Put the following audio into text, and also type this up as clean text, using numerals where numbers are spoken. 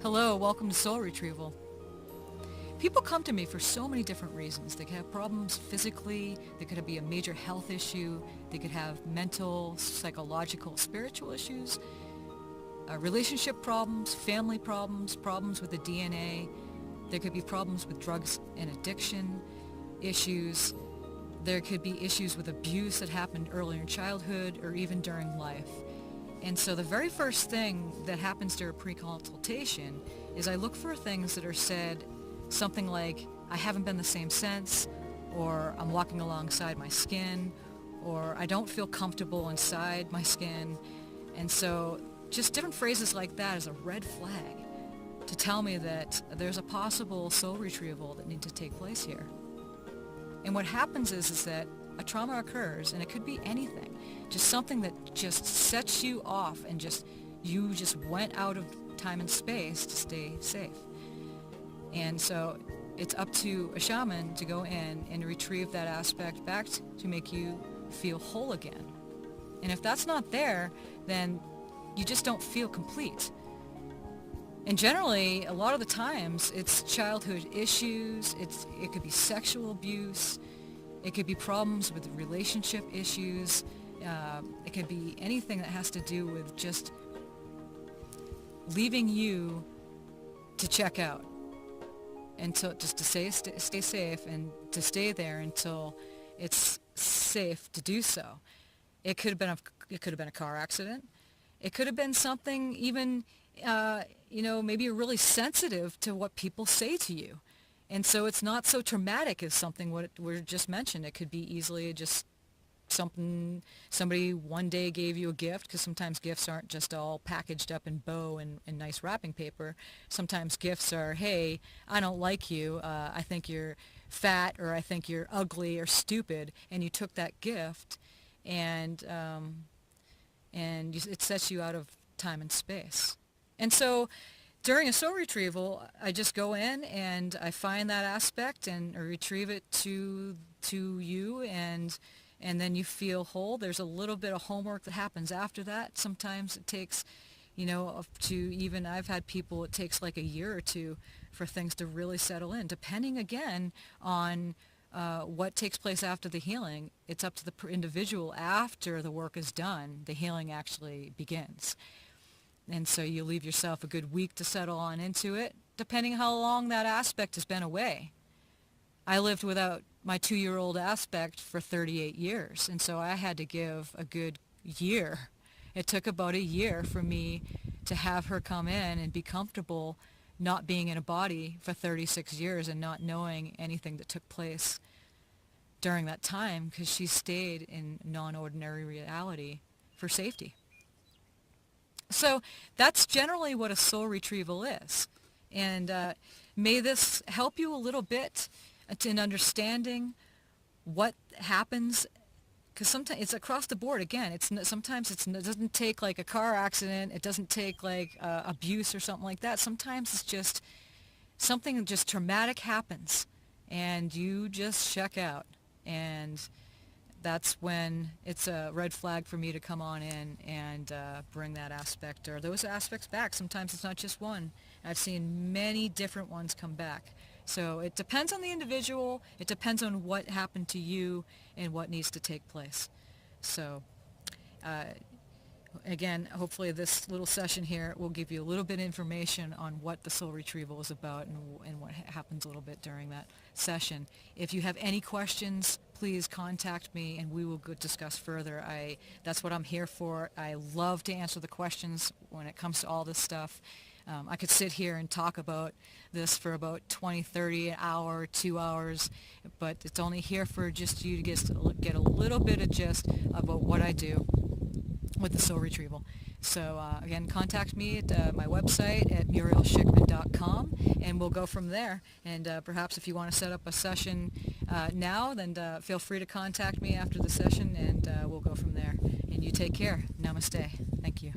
Hello, welcome to Soul Retrieval. People come to me for so many different reasons. They could have problems physically, they could be a major health issue, they could have mental, psychological, spiritual issues, relationship problems, family problems, problems with the DNA. There could be problems with drugs and addiction issues. There could be issues with abuse that happened earlier in childhood or even during life. And so the very first thing that happens during pre-consultation is I look for things that are said something like, I haven't been the same since, or I'm walking alongside my skin, or I don't feel comfortable inside my skin. And so just different phrases like that is a red flag to tell me that there's a possible soul retrieval that needs to take place here. And what happens is that a trauma occurs, and it could be anything, just something that just sets you off and you just went out of time and space to stay safe. And so it's up to a shaman to go in and retrieve that aspect back to make you feel whole again. And if that's not there, then you just don't feel complete. And generally, a lot of the times, it's childhood issues, it could be sexual abuse, it could be problems with relationship issues, it could be anything that has to do with just leaving you to check out, until just to stay safe and to stay there until it's safe to do so. It could have been a car accident. It could have been something even, maybe you're really sensitive to what people say to you. And so it's not so traumatic as something what we just mentioned. It could be easily just something somebody one day gave you a gift, because sometimes gifts aren't just all packaged up in bow and nice wrapping paper. Sometimes gifts are, hey, I don't like you, I think you're fat, or I think you're ugly or stupid, and you took that gift and it sets you out of time and space. And so during a soul retrieval, I just go in and I find that aspect and retrieve it to you, and then you feel whole. There's a little bit of homework that happens after that. Sometimes it takes, up to even, I've had people, it takes like a year or two for things to really settle in, depending again on what takes place after the healing. It's up to the individual. After the work is done, the healing actually begins. And so you leave yourself a good week to settle on into it, depending how long that aspect has been away. I lived without my 2-year-old aspect for 38 years, and so I had to give a good year. It took about a year for me to have her come in and be comfortable not being in a body for 36 years and not knowing anything that took place during that time, because she stayed in non-ordinary reality for safety. So that's generally what a soul retrieval is. And may this help you a little bit in understanding what happens, because sometimes it's across the board. Again, sometimes it doesn't take like a car accident, it doesn't take like abuse or something like that. Sometimes it's just something just traumatic happens and you just check out, and that's when it's a red flag for me to come on in and bring that aspect or those aspects back. Sometimes it's not just one. I've seen many different ones come back. So it depends on the individual. It depends on what happened to you and what needs to take place. So again, hopefully this little session here will give you a little bit of information on what the soul retrieval is about and what happens a little bit during that session. If you have any questions, please contact me and we will discuss further. That's what I'm here for. I love to answer the questions when it comes to all this stuff. I could sit here and talk about this for about 20, 30, an hour, 2 hours, but it's only here for just you to get a little bit of gist about what I do with the soul retrieval. So again, contact me at my website at murielschickman.com, and we'll go from there. And perhaps if you want to set up a session now, then feel free to contact me after the session, and we'll go from there. And you take care. Namaste. Thank you.